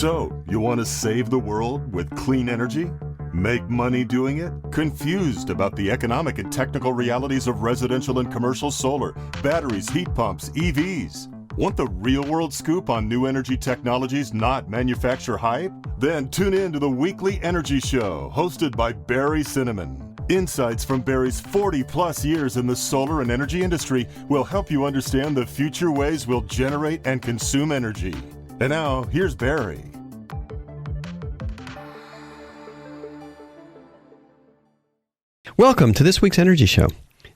So, you want to save the world with clean energy? Make money doing it? Confused about the economic and technical realities of residential and commercial solar, batteries, heat pumps, EVs? Want the real-world scoop on new energy technologies, not manufacturer hype? Then tune in to the Weekly Energy Show, hosted by Barry Cinnamon. Insights from Barry's 40-plus years in the solar and energy industry will help you understand the future ways we'll generate and consume energy. And now, here's Barry. Welcome to this week's Energy Show.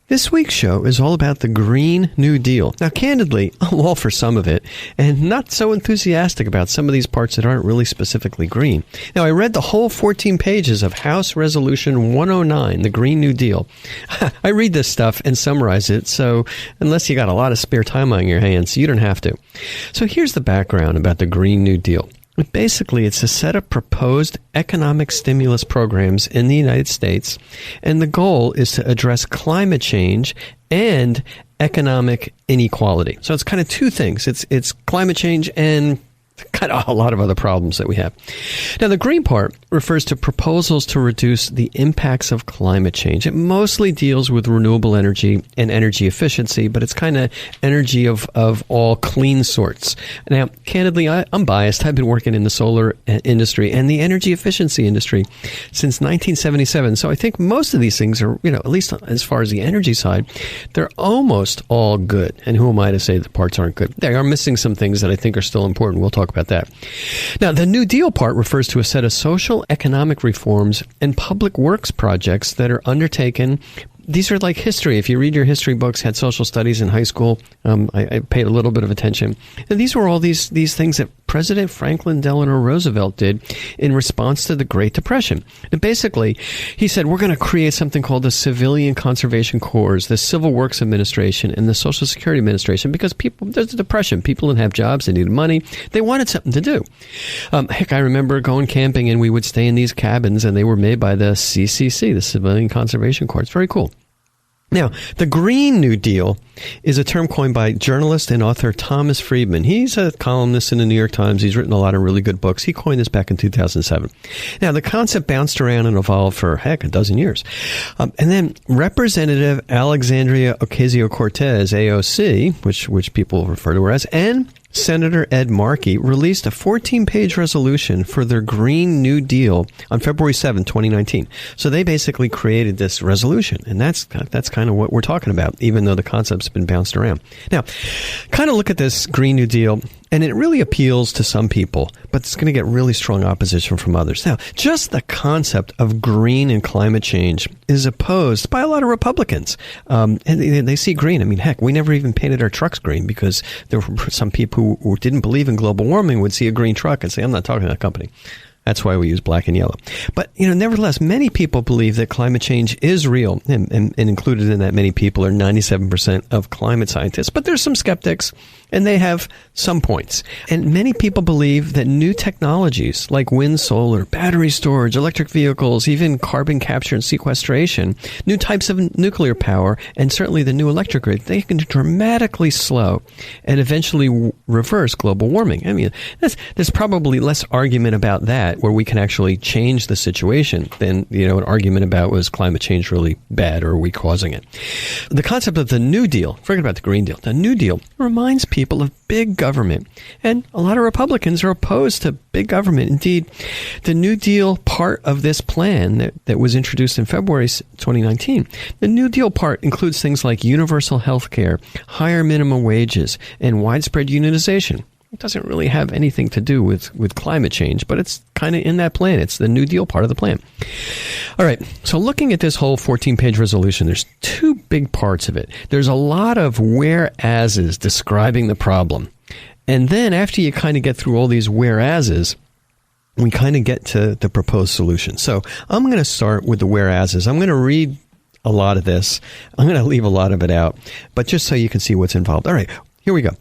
This week's show is all about the Green New Deal. Now, candidly, I'm all for some of it, and not so enthusiastic about some of these parts that aren't really specifically green. Now, I read the whole 14 pages of House Resolution 109, the Green New Deal. I read this stuff and summarize it, so unless you got a lot of spare time on your hands, you don't have to. So here's the background about the Green New Deal. Basically, it's a set of proposed economic stimulus programs in the United States, and the goal is to address climate change and economic inequality. So it's kind of two things. It's climate change and kind of a lot of other problems that we have. Now, the green part refers to proposals to reduce the impacts of climate change. It mostly deals with renewable energy and energy efficiency, but it's kind of energy of all clean sorts. Now, candidly, I'm biased. I've been working in the solar industry and the energy efficiency industry since 1977. So I think most of these things are, at least as far as the energy side, they're almost all good. And who am I to say the parts aren't good? They are missing some things that I think are still important. We'll talk about that. Now, the New Deal part refers to a set of social, economic reforms and public works projects that are undertaken. These are like history. If you read your history books, had social studies in high school, I paid a little bit of attention. And these were all these things that President Franklin Delano Roosevelt did in response to the Great Depression. And basically, he said, we're going to create something called the Civilian Conservation Corps, the Civil Works Administration, and the Social Security Administration, because there's a depression. People didn't have jobs. They needed money. They wanted something to do. Heck, I remember going camping, and we would stay in these cabins, and they were made by the CCC, the Civilian Conservation Corps. It's very cool. Now, the Green New Deal is a term coined by journalist and author Thomas Friedman. He's a columnist in the New York Times. He's written a lot of really good books. He coined this back in 2007. Now, the concept bounced around and evolved for, a dozen years. And then Representative Alexandria Ocasio-Cortez, AOC, which people refer to her as, and Senator Ed Markey released a 14-page resolution for their Green New Deal on February 7, 2019. So they basically created this resolution, and that's kind of what we're talking about, even though the concept's been bounced around. Now, kind of look at this Green New Deal, and it really appeals to some people, but it's going to get really strong opposition from others. Now, just the concept of green and climate change is opposed by a lot of Republicans. And they see green. I mean, heck, we never even painted our trucks green because there were some people who didn't believe in global warming would see a green truck and say, I'm not talking to that company. That's why we use black and yellow. But, nevertheless, many people believe that climate change is real. And included in that many people are 97% of climate scientists. But there's some skeptics, and they have some points. And many people believe that new technologies like wind, solar, battery storage, electric vehicles, even carbon capture and sequestration, new types of nuclear power, and certainly the new electric grid, they can dramatically slow and eventually reverse global warming. I mean, there's probably less argument about that, where we can actually change the situation, than, an argument about was climate change really bad or are we causing it. The concept of the New Deal, forget about the Green Deal, the New Deal reminds people of big government. And a lot of Republicans are opposed to big government. Indeed, the New Deal part of this plan that was introduced in February 2019, the New Deal part includes things like universal health care, higher minimum wages, and widespread unionization. It doesn't really have anything to do with climate change, but it's kind of in that plan. It's the New Deal part of the plan. All right, so looking at this whole 14-page resolution, there's two big parts of it. There's a lot of whereases describing the problem. And then after you kind of get through all these whereases, we kind of get to the proposed solution. So I'm going to start with the whereases. I'm going to read a lot of this. I'm going to leave a lot of it out, but just so you can see what's involved. All right. Here we go.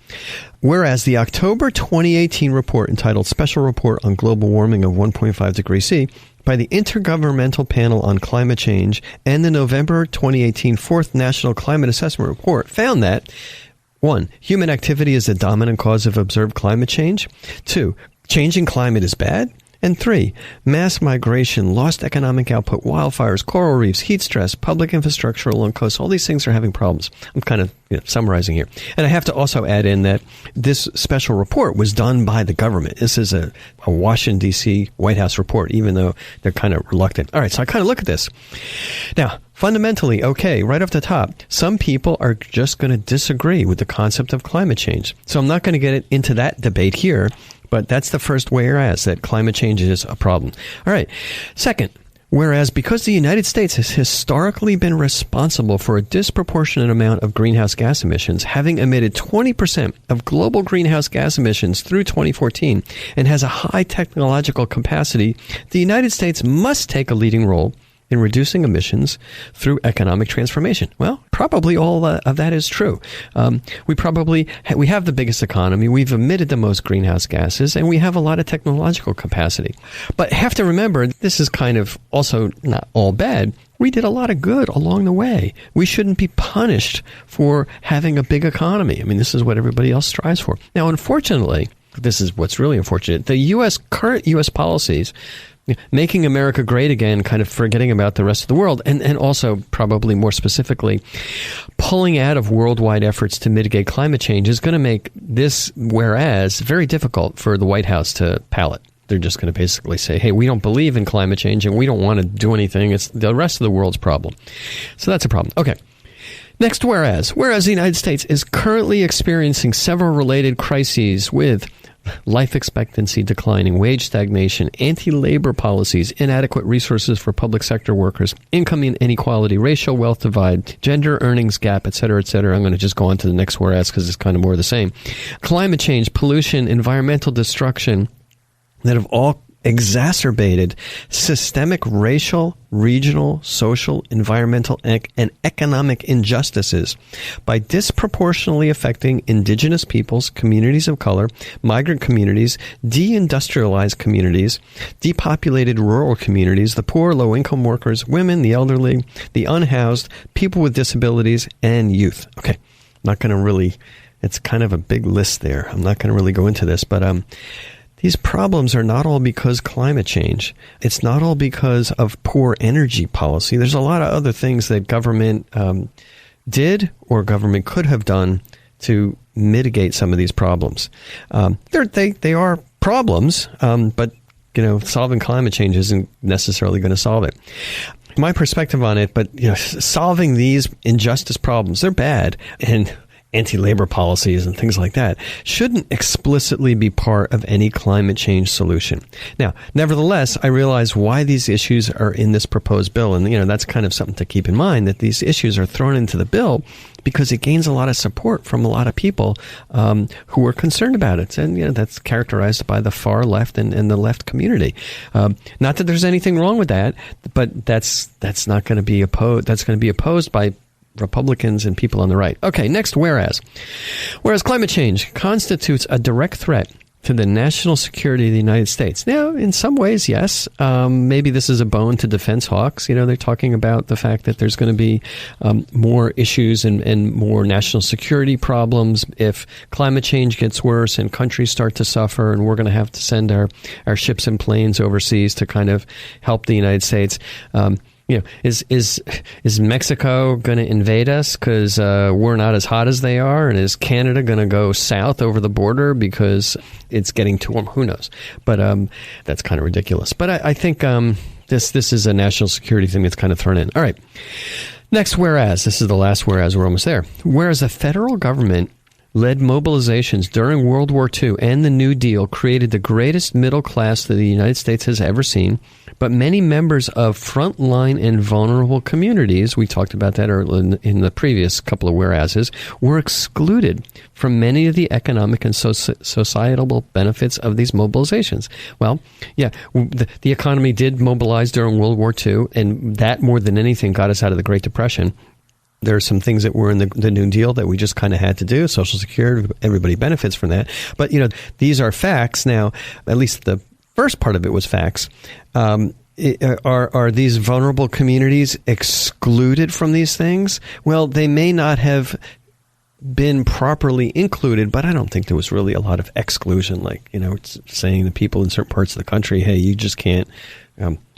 Whereas the October 2018 report entitled Special Report on Global Warming of 1.5 degrees C by the Intergovernmental Panel on Climate Change and the November 2018 Fourth National Climate Assessment Report found that 1. Human activity is the dominant cause of observed climate change. 2. changing climate is bad. And 3, mass migration, lost economic output, wildfires, coral reefs, heat stress, public infrastructure along coasts, all these things are having problems. I'm kind of summarizing here. And I have to also add in that this special report was done by the government. This is a Washington, D.C. White House report, even though they're kind of reluctant. All right, so I kind of look at this. Now, fundamentally, okay, right off the top, some people are just going to disagree with the concept of climate change. So I'm not going to get into that debate here. But that's the first whereas, that climate change is a problem. All right. Second, whereas because the United States has historically been responsible for a disproportionate amount of greenhouse gas emissions, having emitted 20% of global greenhouse gas emissions through 2014, and has a high technological capacity, the United States must take a leading role in reducing emissions through economic transformation. Well, probably all of that is true. We have the biggest economy, we've emitted the most greenhouse gases, and we have a lot of technological capacity. But have to remember, this is kind of also not all bad. We did a lot of good along the way. We shouldn't be punished for having a big economy. I mean, this is what everybody else strives for. Now, unfortunately, this is what's really unfortunate. The current U.S. policies, making America great again, kind of forgetting about the rest of the world, and also probably more specifically, pulling out of worldwide efforts to mitigate climate change is going to make this whereas very difficult for the White House to palate. They're just going to basically say, hey, we don't believe in climate change and we don't want to do anything. It's the rest of the world's problem. So that's a problem. Okay. Next, whereas the United States is currently experiencing several related crises with life expectancy declining, wage stagnation, anti-labor policies, inadequate resources for public sector workers, income inequality, racial wealth divide, gender earnings gap, et cetera, et cetera. I'm going to just go on to the next whereas because it's kind of more of the same. Climate change, pollution, environmental destruction that have all exacerbated systemic racial, regional, social, environmental, and economic injustices by disproportionately affecting indigenous peoples, communities of color, migrant communities, deindustrialized communities, depopulated rural communities, the poor, low-income workers, women, the elderly, the unhoused, people with disabilities, and youth. Okay, I'm not going to really, it's kind of a big list there. I'm not going to really go into this, but these problems are not all because climate change. It's not all because of poor energy policy. There's a lot of other things that government did or government could have done to mitigate some of these problems. They are problems, but solving climate change isn't necessarily going to solve it. My perspective on it, but solving these injustice problems, they're bad, and anti-labor policies and things like that shouldn't explicitly be part of any climate change solution. Now, nevertheless, I realize why these issues are in this proposed bill. And, that's kind of something to keep in mind, that these issues are thrown into the bill because it gains a lot of support from a lot of people who are concerned about it. And, that's characterized by the far left and the left community. Not that there's anything wrong with that, but that's not going to be opposed. That's going to be opposed by Republicans and people on the right. Okay, next, whereas climate change constitutes a direct threat to the national security of the United States. Now, in some ways, yes. Maybe this is a bone to defense hawks. They're talking about the fact that there's going to be more issues and more national security problems if climate change gets worse and countries start to suffer, and we're going to have to send our ships and planes overseas to kind of help the United States. Is Mexico going to invade us because we're not as hot as they are? And is Canada going to go south over the border because it's getting too warm? Who knows? But that's kind of ridiculous. But I think this is a national security thing that's kind of thrown in. All right. Next, whereas. This is the last whereas. We're almost there. Whereas the federal government led mobilizations during World War II and the New Deal created the greatest middle class that the United States has ever seen. But many members of frontline and vulnerable communities, we talked about that in the previous couple of whereases, were excluded from many of the economic and societal benefits of these mobilizations. Well, yeah, the economy did mobilize during World War II, and that more than anything got us out of the Great Depression. There are some things that were in the New Deal that we just kind of had to do. Social Security, everybody benefits from that. But, these are facts. Now, at least the first part of it was facts. Are these vulnerable communities excluded from these things? Well, they may not have been properly included, but I don't think there was really a lot of exclusion, like, it's saying to people in certain parts of the country, hey, you just can't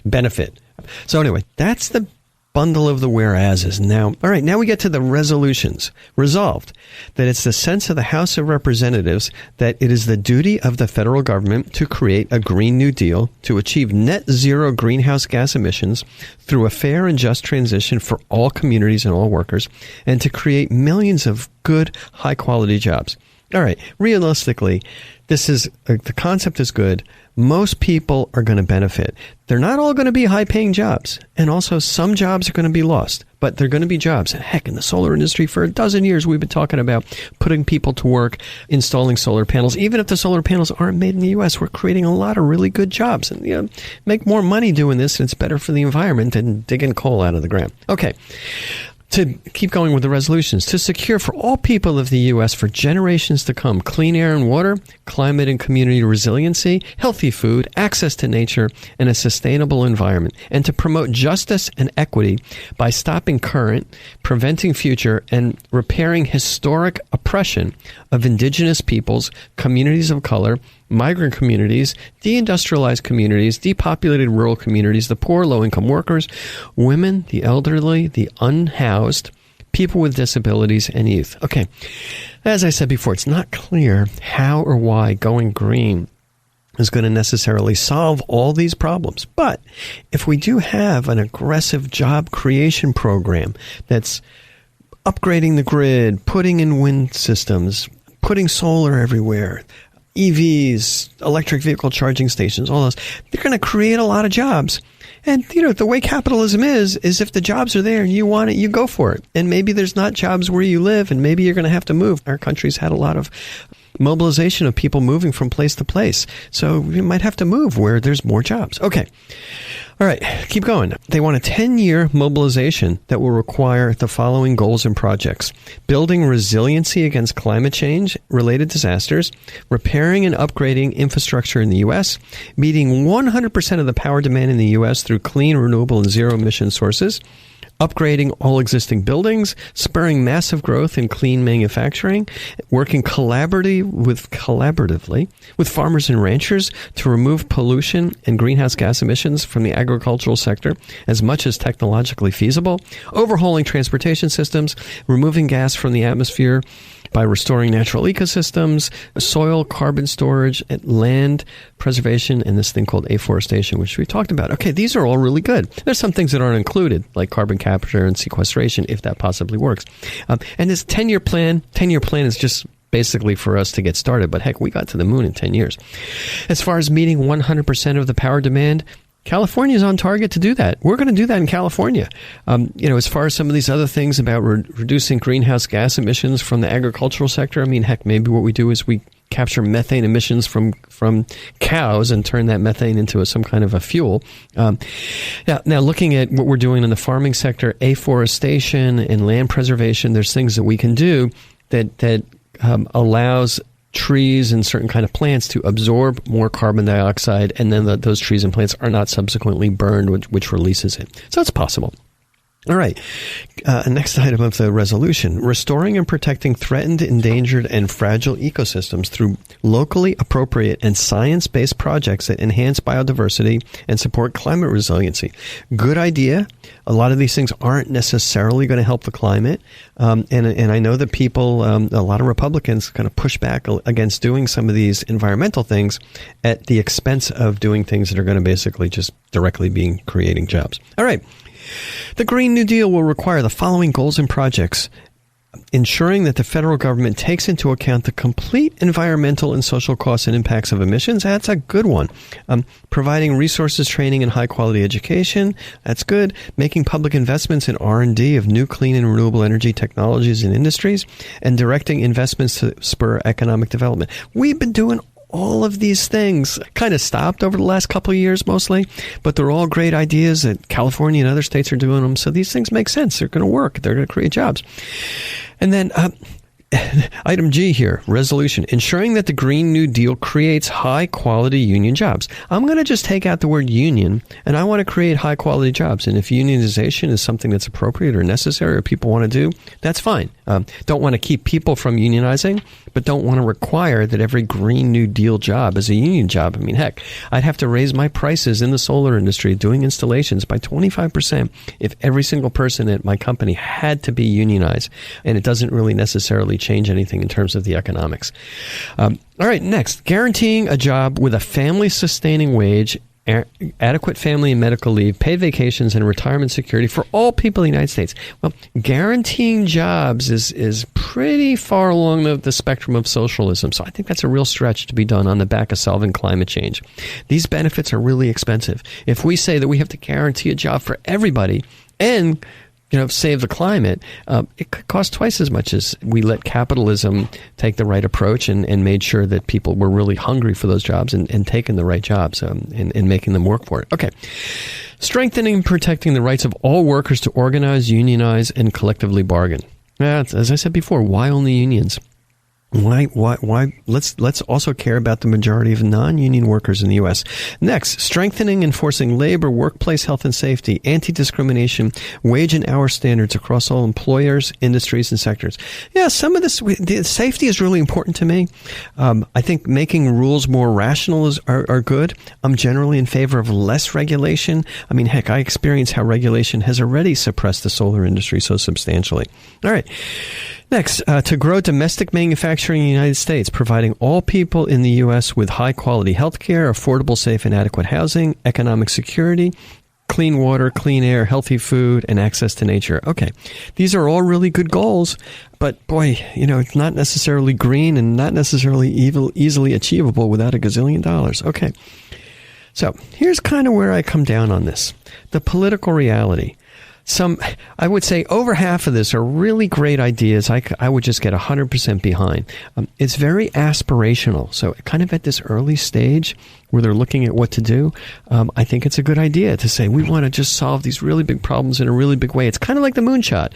benefit. So anyway, that's the bundle of the whereases. Now, all right, now we get to the resolutions. Resolved that it's the sense of the House of Representatives that it is the duty of the federal government to create a Green New Deal to achieve net zero greenhouse gas emissions through a fair and just transition for all communities and all workers, and to create millions of good, high-quality jobs. All right, realistically, the concept is good. Most people are going to benefit. They're not all going to be high-paying jobs. And also, some jobs are going to be lost. But they're going to be jobs. Heck, in the solar industry, for a dozen years, we've been talking about putting people to work, installing solar panels. Even if the solar panels aren't made in the U.S., we're creating a lot of really good jobs. And make more money doing this, and it's better for the environment than digging coal out of the ground. Okay. To keep going with the resolutions, to secure for all people of the U.S. for generations to come clean air and water, climate and community resiliency, healthy food, access to nature, and a sustainable environment, and to promote justice and equity by stopping current, preventing future, and repairing historic oppression of indigenous peoples, communities of color, migrant communities, deindustrialized communities, depopulated rural communities, the poor, low-income workers, women, the elderly, the unhoused, people with disabilities, and youth. Okay, as I said before, it's not clear how or why going green is going to necessarily solve all these problems. But if we do have an aggressive job creation program that's upgrading the grid, putting in wind systems, putting solar everywhere, EVs, electric vehicle charging stations, all those, they're going to create a lot of jobs. And, the way capitalism is if the jobs are there and you want it, you go for it. And maybe there's not jobs where you live, and maybe you're going to have to move. Our country's had a lot of mobilization of people moving from place to place. So you might have to move where there's more jobs. Okay. All right, keep going. They want a 10-year mobilization that will require the following goals and projects: building resiliency against climate change related disasters, repairing and upgrading infrastructure in the U.S., meeting 100% of the power demand in the U.S. through clean, renewable, and zero-emission sources, upgrading all existing buildings, spurring massive growth in clean manufacturing, working collaboratively with farmers and ranchers to remove pollution and greenhouse gas emissions from the agricultural sector as much as technologically feasible, overhauling transportation systems, removing gas from the atmosphere by restoring natural ecosystems, soil carbon storage, and land preservation, and this thing called afforestation, which we talked about. Okay, these are all really good. There's some things that aren't included, like carbon capture and sequestration, if that possibly works. And this 10-year plan is just basically for us to get started. But heck, we got to the moon in 10 years. As far as meeting 100% of the power demand, California is on target to do that. We're going to do that in California. As far as some of these other things about reducing greenhouse gas emissions from the agricultural sector, heck, maybe what we do is we capture methane emissions from cows and turn that methane into some kind of a fuel. Now, looking at what we're doing in the farming sector, afforestation and land preservation, there's things that we can do that allows trees and certain kind of plants to absorb more carbon dioxide, and then those trees and plants are not subsequently burned, which releases it. So it's possible. All right. Next item of the resolution: restoring and protecting threatened, endangered, and fragile ecosystems through locally appropriate and science-based projects that enhance biodiversity and support climate resiliency. Good idea. A lot of these things aren't necessarily going to help the climate. And I know that people, a lot of Republicans kind of push back against doing some of these environmental things at the expense of doing things that are going to basically just directly be creating jobs. All right. The Green New Deal will require the following goals and projects: ensuring that the federal government takes into account the complete environmental and social costs and impacts of emissions. That's a good one. Providing resources, training, and high-quality education. That's good. Making public investments in R&D of new clean and renewable energy technologies and industries, and directing investments to spur economic development. We've been doing all of these things, kind of stopped over the last couple of years mostly, but they're all great ideas that California and other states are doing them. So these things make sense. They're going to work. They're going to create jobs. And then Item G here, resolution, ensuring that the Green New Deal creates high-quality union jobs. I'm going to just take out the word union, and I want to create high-quality jobs. And if unionization is something that's appropriate or necessary or people want to do, that's fine. Don't want to keep people from unionizing, but don't want to require that every Green New Deal job is a union job. I mean, heck, I'd have to raise my prices in the solar industry doing installations by 25% if every single person at my company had to be unionized. And it doesn't really necessarily change anything in terms of the economics. All right, next, guaranteeing a job with a family-sustaining wage, adequate family and medical leave, paid vacations, and retirement security for all people in the United States. Well, guaranteeing jobs is pretty far along the spectrum of socialism, so I think that's a real stretch to be done on the back of solving climate change. These benefits are really expensive. If we say that we have to guarantee a job for everybody and save the climate, it could cost twice as much as we let capitalism take the right approach and made sure that people were really hungry for those jobs and taking the right jobs and making them work for it. Okay. Strengthening and protecting the rights of all workers to organize, unionize, and collectively bargain. As I said before, why only unions? Why? Let's also care about the majority of non-union workers in the U.S. Next, strengthening, enforcing labor, workplace health and safety, anti-discrimination, wage and hour standards across all employers, industries, and sectors. Yeah, some of this safety is really important to me. I think making rules more rational are good. I'm generally in favor of less regulation. I mean, heck, I experience how regulation has already suppressed the solar industry so substantially. All right. Next, to grow domestic manufacturing in the United States, providing all people in the U.S. with high-quality health care, affordable, safe, and adequate housing, economic security, clean water, clean air, healthy food, and access to nature. Okay, these are all really good goals, but boy, it's not necessarily green and not necessarily easily achievable without $1 gazillion. Okay, so here's kind of where I come down on this. The political reality. I would say over half of this are really great ideas I would just get 100% behind. It's very aspirational. So kind of at this early stage where they're looking at what to do, I think it's a good idea to say we want to just solve these really big problems in a really big way. It's kind of like the moonshot.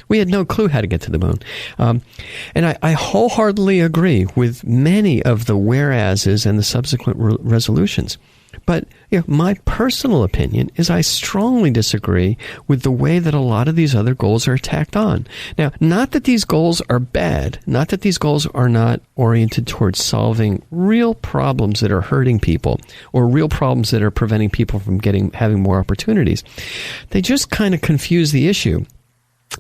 We had no clue how to get to the moon. And I wholeheartedly agree with many of the whereases and the subsequent resolutions. But my personal opinion is I strongly disagree with the way that a lot of these other goals are tacked on. Now, not that these goals are bad, not that these goals are not oriented towards solving real problems that are hurting people or real problems that are preventing people from having more opportunities. They just kind of confuse the issue.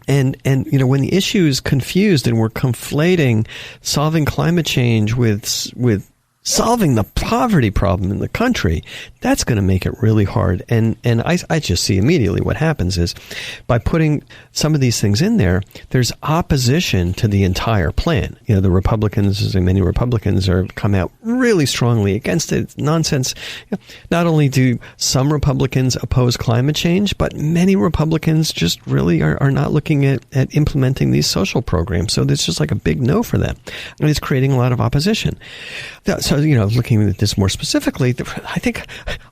And when the issue is confused and we're conflating solving climate change with solving the poverty problem in the country, that's going to make it really hard. And I just see immediately what happens is by putting some of these things in there, there's opposition to the entire plan. The Republicans, many Republicans are come out really strongly against it. It's nonsense. Not only do some Republicans oppose climate change, but many Republicans just really are not looking at implementing these social programs. So there's just like a big no for them. And it's creating a lot of opposition. So, looking at this more specifically, I think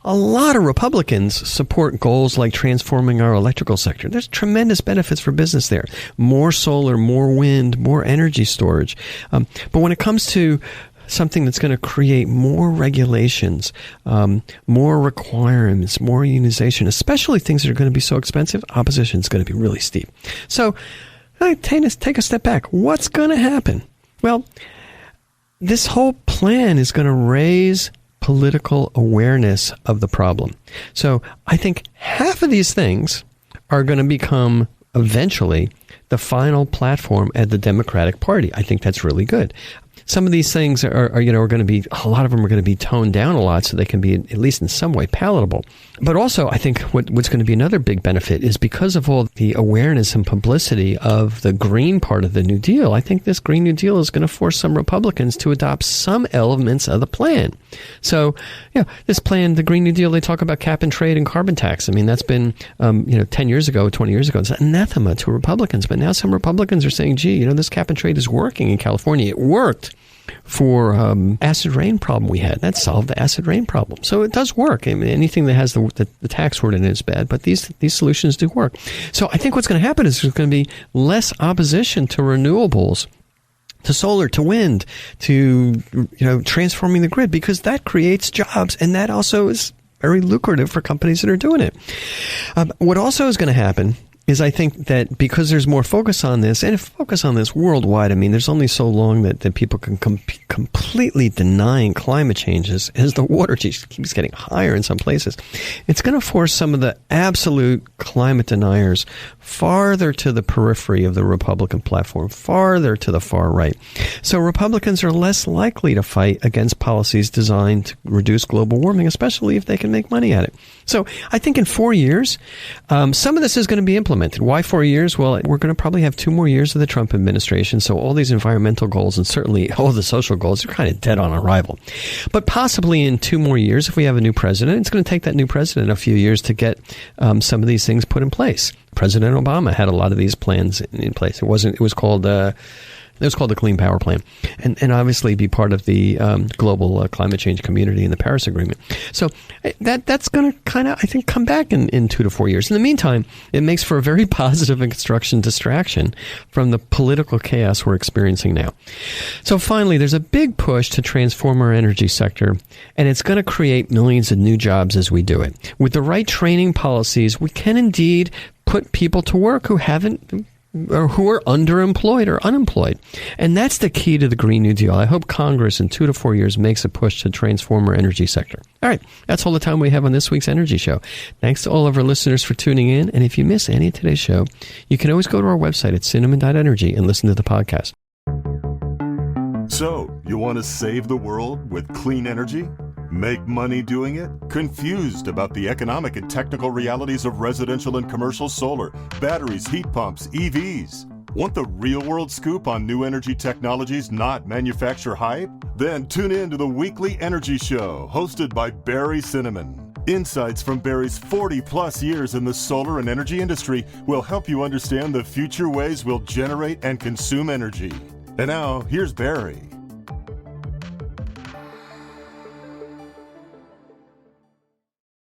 a lot of Republicans support goals like transforming our electrical sector. There's tremendous benefits for business there. More solar, more wind, more energy storage. But when it comes to something that's going to create more regulations, more requirements, more unionization, especially things that are going to be so expensive, opposition is going to be really steep. So take a step back. What's going to happen? Well, this whole plan is going to raise political awareness of the problem. So I think half of these things are going to become eventually the final platform at the Democratic Party. I think that's really good. Some of these things are going to be, a lot of them are going to be toned down a lot so they can be at least in some way palatable. But also, I think what's going to be another big benefit is because of all the awareness and publicity of the green part of the New Deal, I think this Green New Deal is going to force some Republicans to adopt some elements of the plan. So, this plan, the Green New Deal, they talk about cap and trade and carbon tax. I mean, that's been, 10 years ago, 20 years ago, it's anathema to Republicans. But now some Republicans are saying, gee, this cap and trade is working in California. It worked for acid rain problem we had. That solved the acid rain problem. So it does work. I mean, anything that has the tax word in it is bad, but these solutions do work. So I think what's going to happen is there's going to be less opposition to renewables to solar, to wind, to transforming the grid, because that creates jobs, and that also is very lucrative for companies that are doing it. What also is going to happen is, I think that because there's more focus on this, and focus on this worldwide, I mean, there's only so long that people can completely denying climate changes as the water just keeps getting higher in some places. It's going to force some of the absolute climate deniers farther to the periphery of the Republican platform, farther to the far right. So Republicans are less likely to fight against policies designed to reduce global warming, especially if they can make money at it. So I think in 4 years, some of this is going to be implemented. Why 4 years? Well, we're going to probably have 2 more years of the Trump administration, so all these environmental goals and certainly all the social goals are kind of dead on arrival. But possibly in 2 more years, if we have a new president, it's going to take that new president a few years to get some of these things put in place. President Obama had a lot of these plans in place. It was called the Clean Power Plan, and obviously be part of the global climate change community in the Paris Agreement. So that's going to kind of, I think, come back in 2 to 4 years. In the meantime, it makes for a very positive and construction distraction from the political chaos we're experiencing now. So finally, there's a big push to transform our energy sector, and it's going to create millions of new jobs as we do it. With the right training policies, we can indeed put people to work who haven't, or who are underemployed or unemployed. And that's the key to the Green New Deal. I hope Congress in 2 to 4 years makes a push to transform our energy sector. All right, that's all the time we have on this week's Energy Show. Thanks to all of our listeners for tuning in. And if you miss any of today's show, you can always go to our website at cinnamon.energy and listen to the podcast. So, you want to save the world with clean energy? Make money doing it? Confused about the economic and technical realities of residential and commercial solar, batteries, heat pumps, EVs? Want the real-world scoop on new energy technologies, not manufacturer hype? Then tune in to the weekly Energy Show, hosted by Barry Cinnamon. Insights from Barry's 40-plus years in the solar and energy industry will help you understand the future ways we'll generate and consume energy. And now, here's Barry.